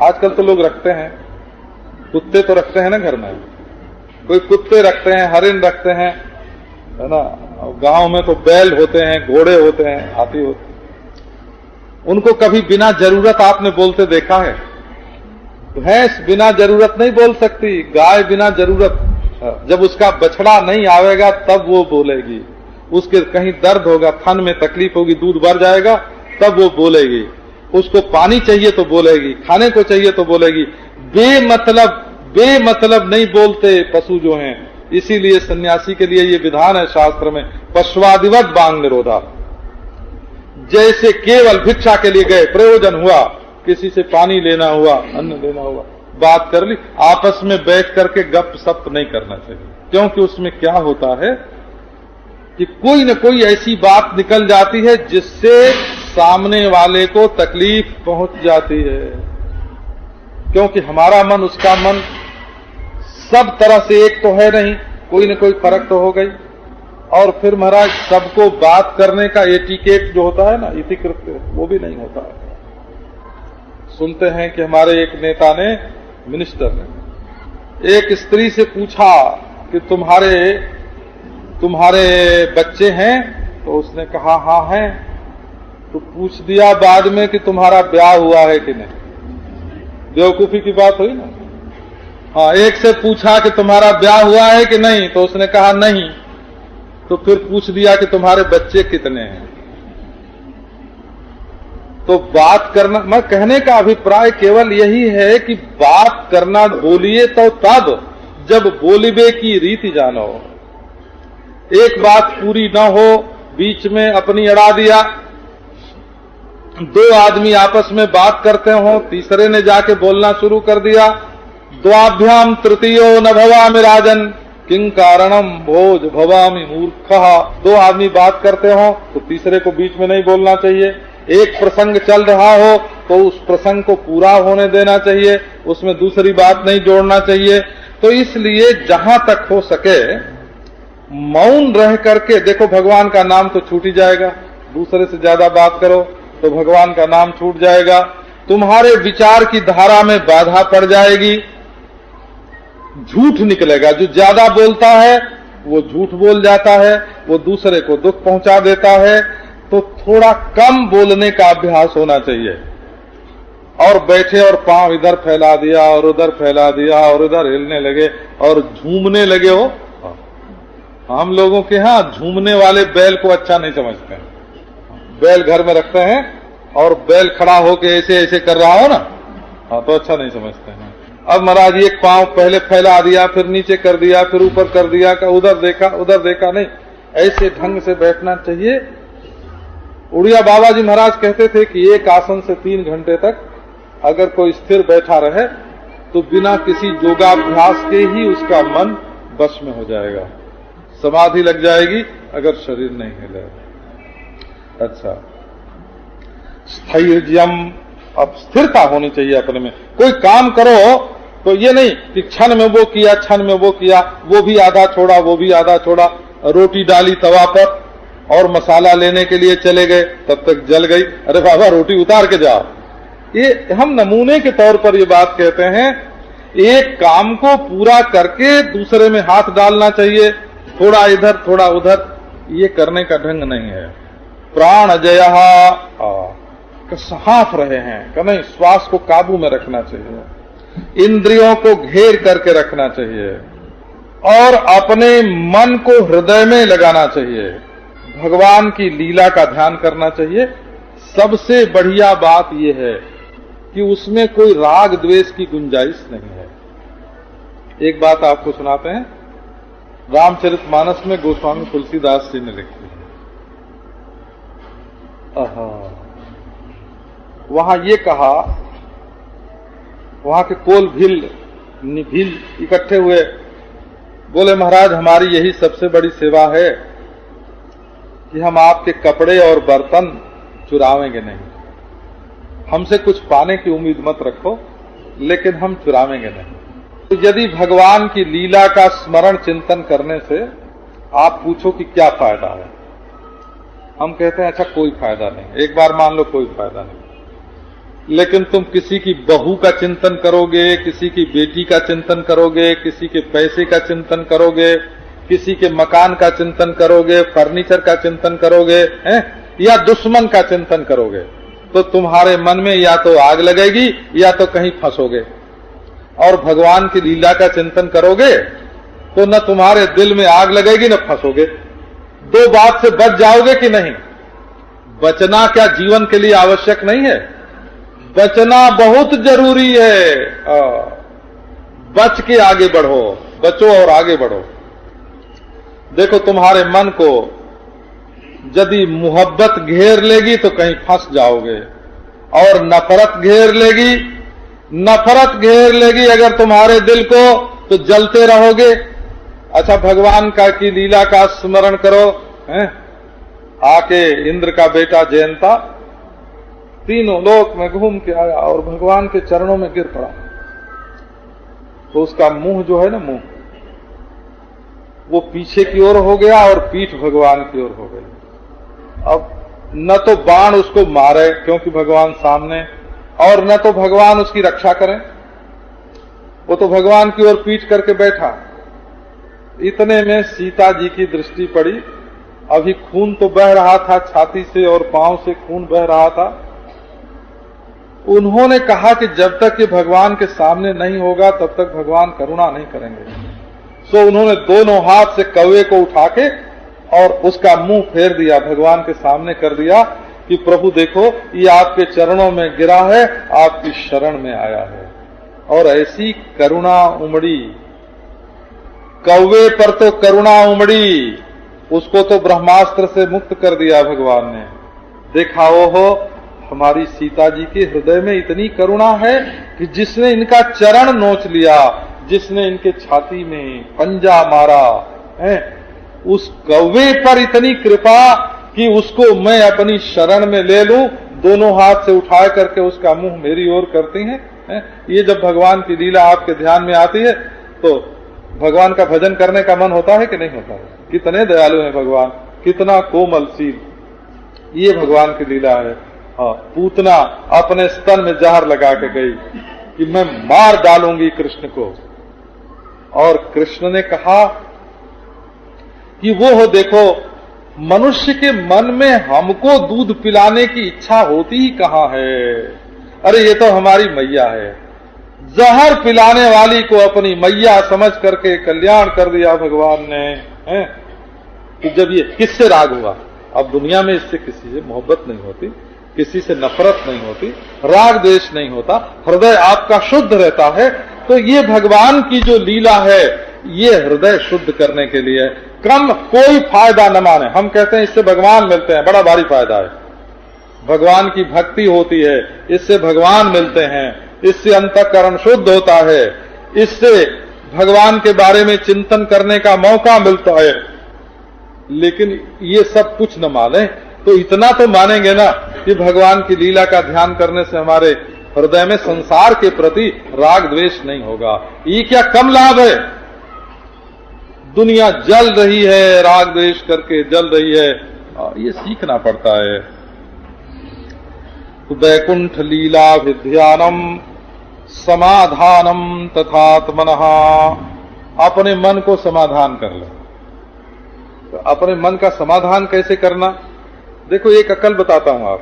आजकल तो लोग रखते हैं, कुत्ते तो रखते हैं ना घर में, कोई कुत्ते रखते हैं, हरिन रखते हैं, है ना। गांव में तो बैल होते हैं, घोड़े होते हैं, हाथी होते हैं। उनको कभी बिना जरूरत आपने बोलते देखा है? भैंस बिना जरूरत नहीं बोल सकती, गाय बिना जरूरत, जब उसका बछड़ा नहीं आवेगा तब वो बोलेगी। उसके कहीं दर्द होगा, थन में तकलीफ होगी, दूध भर जाएगा तब वो बोलेगी। उसको पानी चाहिए तो बोलेगी, खाने को चाहिए तो बोलेगी। बेमतलब नहीं बोलते पशु जो हैं। इसीलिए सन्यासी के लिए ये विधान है शास्त्र में, पश्वादिवत बांग निरोधा। जैसे केवल भिक्षा के लिए गए, प्रयोजन हुआ, किसी से पानी लेना हुआ, अन्न लेना हुआ, बात कर ली, आपस में बैठ करके गप सप नहीं करना चाहिए। क्योंकि उसमें क्या होता है कि कोई न कोई ऐसी बात निकल जाती है जिससे सामने वाले को तकलीफ पहुंच जाती है। क्योंकि हमारा मन उसका मन सब तरह से एक तो है नहीं, कोई न कोई फर्क तो हो गई। और फिर महाराज सबको बात करने का एटिकेट जो होता है ना, इतिकृत्य, वो भी नहीं होता है। सुनते हैं कि हमारे एक नेता ने, मिनिस्टर ने, एक स्त्री से पूछा कि तुम्हारे बच्चे हैं? तो उसने कहा हाँ हैं। तो पूछ दिया बाद में कि तुम्हारा ब्याह हुआ है कि नहीं। बेवकूफी की बात हुई ना। हाँ, एक से पूछा कि तुम्हारा ब्याह हुआ है कि नहीं, तो उसने कहा नहीं। तो फिर पूछ दिया कि तुम्हारे बच्चे कितने हैं। तो बात करना, मैं कहने का अभिप्राय केवल यही है कि बात करना बोलिए तो तब जब बोलिबे की रीति जानो। एक बात पूरी न हो, बीच में अपनी अड़ा दिया। दो आदमी आपस में बात करते हो, तीसरे ने जाके बोलना शुरू कर दिया। द्वाभ्याम तृतीयो न भवामि राजन किं कारणम भोज भवामि मूर्खः। दो आदमी बात करते हो तो तीसरे को बीच में नहीं बोलना चाहिए। एक प्रसंग चल रहा हो तो उस प्रसंग को पूरा होने देना चाहिए, उसमें दूसरी बात नहीं जोड़ना चाहिए। तो इसलिए जहां तक हो सके मौन रह करके, देखो भगवान का नाम तो छूट ही जाएगा। दूसरे से ज्यादा बात करो तो भगवान का नाम छूट जाएगा, तुम्हारे विचार की धारा में बाधा पड़ जाएगी, झूठ निकलेगा। जो ज्यादा बोलता है वो झूठ बोल जाता है, वो दूसरे को दुख पहुंचा देता है। तो थोड़ा कम बोलने का अभ्यास होना चाहिए। और बैठे और पांव इधर फैला दिया और उधर फैला दिया और उधर हिलने लगे और झूमने लगे हो। हम लोगों के यहाँ झूमने वाले बैल को अच्छा नहीं समझते हैं। बैल घर में रखते हैं और बैल खड़ा होके ऐसे ऐसे कर रहा हो ना, हाँ, तो अच्छा नहीं समझते हैं। अब महाराज एक पांव पहले फैला दिया, फिर नीचे कर दिया, फिर ऊपर कर दिया, उधर देखा नहीं, ऐसे ढंग से बैठना चाहिए। उड़िया बाबा जी महाराज कहते थे कि एक आसन से 3 घंटे तक अगर कोई स्थिर बैठा रहे तो बिना किसी योगाभ्यास के ही उसका मन वश में हो जाएगा, समाधि लग जाएगी अगर शरीर नहीं हिले। अच्छा, स्थैर्यम, अब स्थिरता होनी चाहिए अपने में। कोई काम करो तो ये नहीं कि क्षण में वो किया, क्षण में वो किया, वो भी आधा छोड़ा, वो भी आधा छोड़ा। रोटी डाली तवा पर और मसाला लेने के लिए चले गए, तब तक जल गई। अरे बाबा रोटी उतार के जाओ। ये हम नमूने के तौर पर ये बात कहते हैं। एक काम को पूरा करके दूसरे में हाथ डालना चाहिए, थोड़ा इधर थोड़ा उधर, ये करने का ढंग नहीं है। प्राण जय साफ रहे हैं कि नहीं, श्वास को काबू में रखना चाहिए, इंद्रियों को घेर करके रखना चाहिए। और अपने मन को हृदय में लगाना चाहिए, भगवान की लीला का ध्यान करना चाहिए। सबसे बढ़िया बात यह है कि उसमें कोई राग द्वेष की गुंजाइश नहीं है। एक बात आपको सुनाते हैं, रामचरितमानस में गोस्वामी तुलसीदास जी ने लिखी है। वहां ये कहा, वहां के कोल भील इकट्ठे हुए, बोले महाराज हमारी यही सबसे बड़ी सेवा है कि हम आपके कपड़े और बर्तन चुरावेंगे नहीं, हमसे कुछ पाने की उम्मीद मत रखो, लेकिन हम चुरावेंगे नहीं। तो यदि भगवान की लीला का स्मरण चिंतन करने से आप पूछो कि क्या फायदा है, हम कहते हैं अच्छा कोई फायदा नहीं। एक बार मान लो कोई फायदा नहीं, लेकिन तुम किसी की बहू का चिंतन करोगे, किसी की बेटी का चिंतन करोगे, किसी के पैसे का चिंतन करोगे, किसी के मकान का चिंतन करोगे, फर्नीचर का चिंतन करोगे, या दुश्मन का चिंतन करोगे, तो तुम्हारे मन में या तो आग लगेगी या तो कहीं फंसोगे। और भगवान की लीला का चिंतन करोगे तो न तुम्हारे दिल में आग लगेगी न फंसोगे। दो बात से बच जाओगे कि नहीं? बचना क्या जीवन के लिए आवश्यक नहीं है? बचना बहुत जरूरी है। बच के आगे बढ़ो, बचो और आगे बढ़ो। देखो तुम्हारे मन को यदि मोहब्बत घेर लेगी तो कहीं फंस जाओगे, और नफरत घेर लेगी अगर तुम्हारे दिल को तो जलते रहोगे। अच्छा भगवान का की लीला का स्मरण करो, आके इंद्र का बेटा जयंता तीनों लोक में घूम के आया और भगवान के चरणों में गिर पड़ा, तो उसका मुंह जो है ना, मुंह वो पीछे की ओर हो गया और पीठ भगवान की ओर हो गई। अब न तो बाण उसको मारे क्योंकि भगवान सामने, और न तो भगवान उसकी रक्षा करें, वो तो भगवान की ओर पीठ करके बैठा। इतने में सीता जी की दृष्टि पड़ी, अभी खून तो बह रहा था, छाती से और पांव से खून बह रहा था। उन्होंने कहा कि जब तक ये भगवान के सामने नहीं होगा तब तक भगवान करुणा नहीं करेंगे। सो उन्होंने दोनों हाथ से कौवे को उठा के और उसका मुंह फेर दिया, भगवान के सामने कर दिया कि प्रभु देखो ये आपके चरणों में गिरा है, आपकी शरण में आया है। और ऐसी करुणा उमड़ी, कौवे पर तो करुणा उमड़ी, उसको तो ब्रह्मास्त्र से मुक्त कर दिया भगवान ने। देखा हो हमारी सीता जी के हृदय में इतनी करुणा है कि जिसने इनका चरण नोच लिया, जिसने इनके छाती में पंजा मारा है, उस कौवे पर इतनी कृपा कि उसको मैं अपनी शरण में ले लूं, दोनों हाथ से उठा करके उसका मुंह मेरी ओर करती हैं। ये जब भगवान की लीला आपके ध्यान में आती है तो भगवान का भजन करने का मन होता है कि नहीं होता है? कितने दयालु हैं भगवान, कितना कोमलशील, ये भगवान की लीला है। हाँ, पूतना अपने स्तन में जहर लगा के गई कि मैं मार डालूंगी कृष्ण को, और कृष्ण ने कहा कि वो हो देखो मनुष्य के मन में हमको दूध पिलाने की इच्छा होती ही कहाँ है? अरे ये तो हमारी मैया है। जहर पिलाने वाली को अपनी मैया समझ करके कल्याण कर दिया भगवान ने। कि जब ये किससे राग हुआ? अब दुनिया में इससे किसी से मोहब्बत नहीं होती, किसी से नफरत नहीं होती, राग द्वेष नहीं होता, हृदय आपका शुद्ध रहता है। तो ये भगवान की जो लीला है ये हृदय शुद्ध करने के लिए, कम कोई फायदा न माने। हम कहते हैं इससे भगवान मिलते हैं, बड़ा भारी फायदा है। भगवान की भक्ति होती है, इससे भगवान मिलते हैं, इससे अंतःकरण शुद्ध होता है, इससे भगवान के बारे में चिंतन करने का मौका मिलता है। लेकिन ये सब कुछ न माने तो इतना तो मानेंगे ना कि भगवान की लीला का ध्यान करने से हमारे हृदय में संसार के प्रति राग द्वेष नहीं होगा। ये क्या कम लाभ है? दुनिया जल रही है, राग द्वेष करके जल रही है, ये सीखना पड़ता है। वैकुंठ लीला विध्यानम समाधानम तथात्मनः, अपने मन को समाधान कर लो। तो अपने मन का समाधान कैसे करना? देखो एक अकल बताता हूं।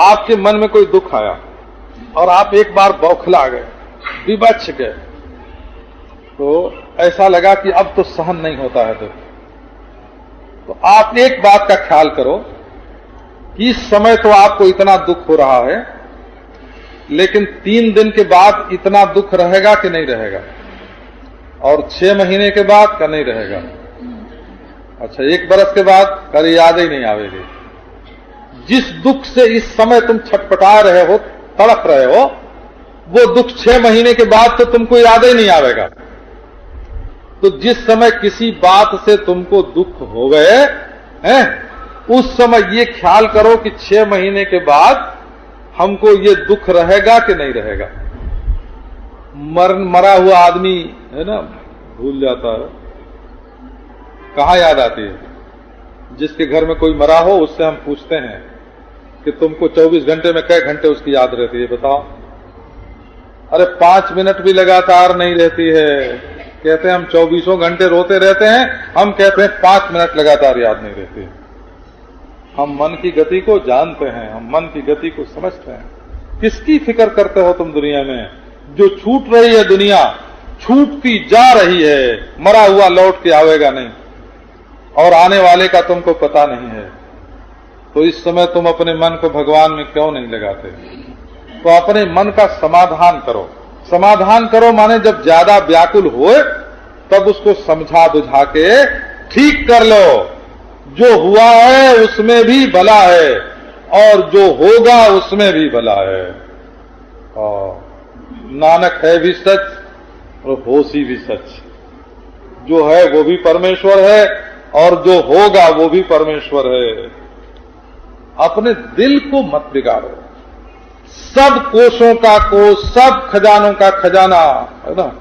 आपके मन में कोई दुख आया और आप एक बार बौखला गए, विवश गए, तो ऐसा लगा कि अब तो सहन नहीं होता है दुख। तो आप एक बात का ख्याल करो कि इस समय तो आपको इतना दुख हो रहा है, लेकिन 3 दिन के बाद इतना दुख रहेगा कि नहीं रहेगा, और 6 महीने के बाद का नहीं रहेगा, अच्छा 1 बरस के बाद कभी याद ही नहीं आवेगी। जिस दुख से इस समय तुम छटपटा रहे हो, तड़प रहे हो, वो दुख 6 महीने के बाद तो तुमको याद ही नहीं आवेगा। तो जिस समय किसी बात से तुमको दुख हो गए हैं, उस समय ये ख्याल करो कि 6 महीने के बाद हमको ये दुख रहेगा कि नहीं रहेगा। मरा हुआ आदमी है ना, भूल जाता है, कहां याद आती है? जिसके घर में कोई मरा हो उससे हम पूछते हैं कि तुमको 24 घंटे में कई घंटे उसकी याद रहती है, बताओ? अरे 5 मिनट भी लगातार नहीं रहती है। कहते हैं हम 24 घंटे रोते रहते हैं, हम कहते हैं 5 मिनट लगातार याद नहीं रहती। हम मन की गति को जानते हैं, हम मन की गति को समझते हैं। किसकी फिक्र करते हो तुम दुनिया में? जो छूट रही है दुनिया, छूटती जा रही है, मरा हुआ लौट के आवेगा नहीं, और आने वाले का तुमको पता नहीं है। तो इस समय तुम अपने मन को भगवान में क्यों नहीं लगाते? तो अपने मन का समाधान करो। समाधान करो माने जब ज्यादा व्याकुल होए तब उसको समझा बुझा के ठीक कर लो। जो हुआ है उसमें भी भला है, और जो होगा उसमें भी भला है। और नानक है भी सच और होशी भी सच। जो है वो भी परमेश्वर है, और जो होगा वो भी परमेश्वर है। अपने दिल को मत बिगाड़ो। सब कोषों का कोष, सब खजानों का खजाना है ना,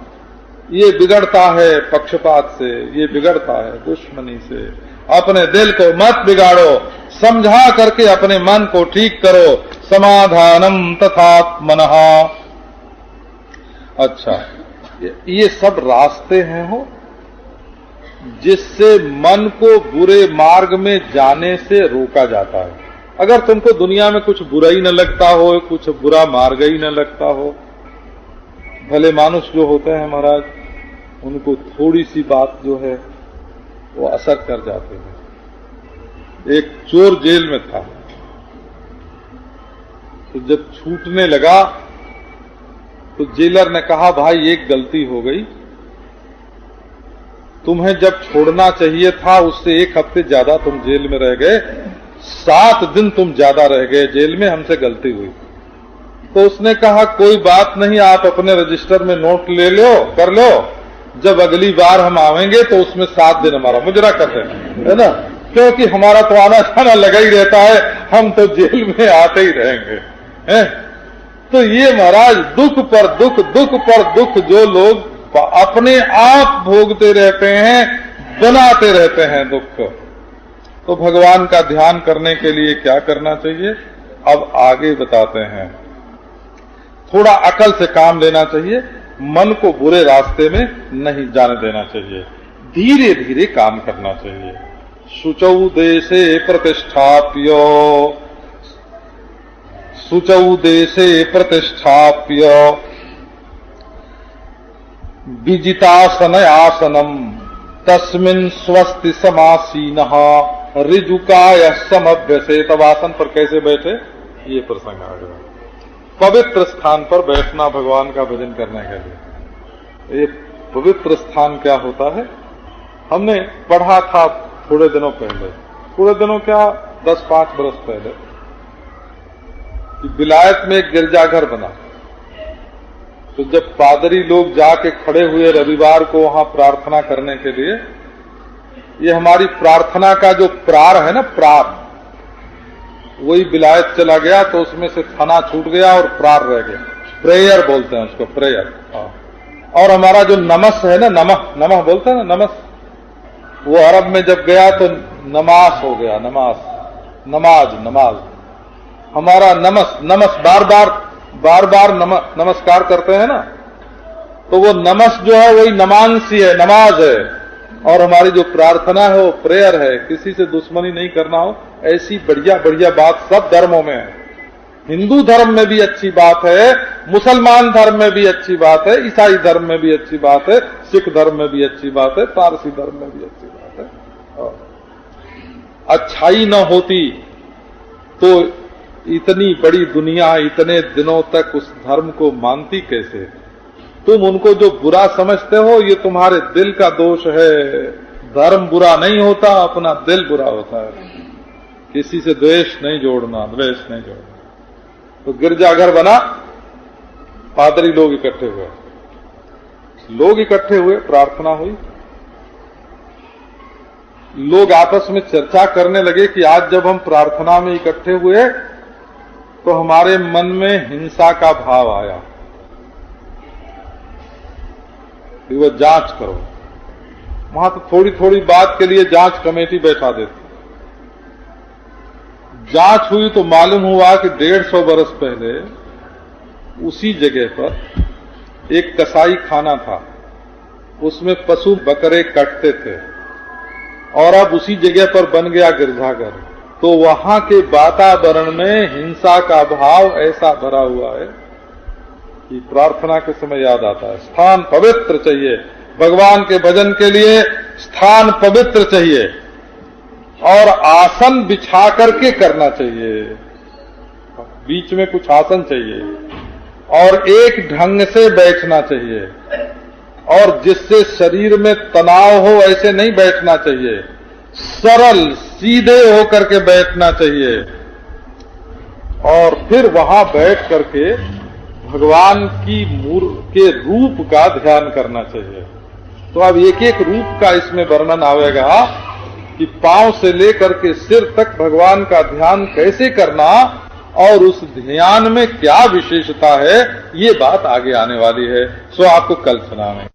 ये बिगड़ता है पक्षपात से, ये बिगड़ता है दुश्मनी से। अपने दिल को मत बिगाड़ो, समझा करके अपने मन को ठीक करो। समाधानम तथात्मनः। अच्छा, ये सब रास्ते हैं हो जिससे मन को बुरे मार्ग में जाने से रोका जाता है। अगर तुमको दुनिया में कुछ बुरा ही न लगता हो, कुछ बुरा मार्ग ही न लगता हो, भले मानुष जो होते हैं महाराज, उनको थोड़ी सी बात जो है वो असर कर जाते हैं। एक चोर जेल में था, तो जब छूटने लगा तो जेलर ने कहा, भाई एक गलती हो गई, तुम्हें जब छोड़ना चाहिए था उससे 1 हफ्ते ज्यादा तुम जेल में रह गए, 7 दिन तुम ज्यादा रह गए जेल में, हमसे गलती हुई। तो उसने कहा कोई बात नहीं, आप अपने रजिस्टर में नोट ले लो, कर लो, जब अगली बार हम आवेंगे तो उसमें 7 दिन हमारा मुजरा कर देना, है ना, क्योंकि हमारा तो आना जाना लगा ही रहता है, हम तो जेल में आते ही रहेंगे, हैं? तो ये महाराज दुख पर दुख, दुख पर दुख जो लोग अपने आप भोगते रहते हैं, बनाते रहते हैं दुख। तो भगवान का ध्यान करने के लिए क्या करना चाहिए, अब आगे बताते हैं। थोड़ा अकल से काम लेना चाहिए, मन को बुरे रास्ते में नहीं जाने देना चाहिए, धीरे धीरे काम करना चाहिए। शुचौ देशे प्रतिष्ठाप्य, शुचौ देशे प्रतिष्ठाप्य विजितासन आसनम तस्मिन् स्वस्ति समासीनः ऋजुकाय समभ्यसेत। आसन पर कैसे बैठे, ये प्रसंग आ गया। पवित्र स्थान पर बैठना भगवान का भजन करने के लिए। ये पवित्र स्थान क्या होता है, हमने पढ़ा था थोड़े दिनों पहले, थोड़े दिनों क्या 10-5 बरस पहले, कि विलायत में एक गिरजाघर बना। तो जब पादरी लोग जाके खड़े हुए रविवार को वहां प्रार्थना करने के लिए, ये हमारी प्रार्थना का जो प्रार है ना, प्रार, वही विलायत चला गया, तो उसमें से थना छूट गया और प्रार रह गया। प्रेयर बोलते हैं उसको, प्रेयर। और हमारा जो नमस है ना, नमः बोलते हैं ना, नमस, वो अरब में जब गया तो नमाज हो गया, नमाज। हमारा नमस बार बार नमस्कार करते हैं ना, तो वो नमस जो है वही नमांसी है, नमाज है। और हमारी जो प्रार्थना है वो प्रेयर है। किसी से दुश्मनी नहीं करना हो, ऐसी बढ़िया बढ़िया बात सब धर्मों में है। हिंदू धर्म में भी अच्छी बात है मुसलमान धर्म में भी अच्छी बात है, ईसाई धर्म में भी अच्छी बात है, सिख धर्म में भी अच्छी बात है, पारसी धर्म में भी अच्छी बात है। अच्छाई न होती तो इतनी बड़ी दुनिया इतने दिनों तक उस धर्म को मानती कैसे? तुम उनको जो बुरा समझते हो ये तुम्हारे दिल का दोष है। धर्म बुरा नहीं होता, अपना दिल बुरा होता है। किसी से द्वेष नहीं जोड़ना, द्वेष नहीं जोड़ना। तो गिरजाघर बना, पादरी लोग इकट्ठे हुए, प्रार्थना हुई। लोग आपस में चर्चा करने लगे कि आज जब हम प्रार्थना में इकट्ठे हुए तो हमारे मन में हिंसा का भाव आया, कि वो जांच करो। वहां तो थोड़ी थोड़ी बात के लिए जांच कमेटी बैठा देती। जांच हुई तो मालूम हुआ कि 150 बरस पहले उसी जगह पर एक कसाई खाना था, उसमें पशु बकरे कटते थे, और अब उसी जगह पर बन गया गिरजाघर। तो वहां के वातावरण में हिंसा का भाव ऐसा भरा हुआ है कि प्रार्थना के समय याद आता है, स्थान पवित्र चाहिए, भगवान के भजन के लिए स्थान पवित्र चाहिए, और आसन बिछा करके करना चाहिए। बीच में कुछ आसन चाहिए, और एक ढंग से बैठना चाहिए, और जिससे शरीर में तनाव हो ऐसे नहीं बैठना चाहिए, सरल सीधे होकर के बैठना चाहिए। और फिर वहां बैठ करके भगवान की के रूप का ध्यान करना चाहिए। तो अब एक एक रूप का इसमें वर्णन आवेगा कि पांव से लेकर के सिर तक भगवान का ध्यान कैसे करना, और उस ध्यान में क्या विशेषता है, ये बात आगे आने वाली है। सो आपको कल सुनाएंगे।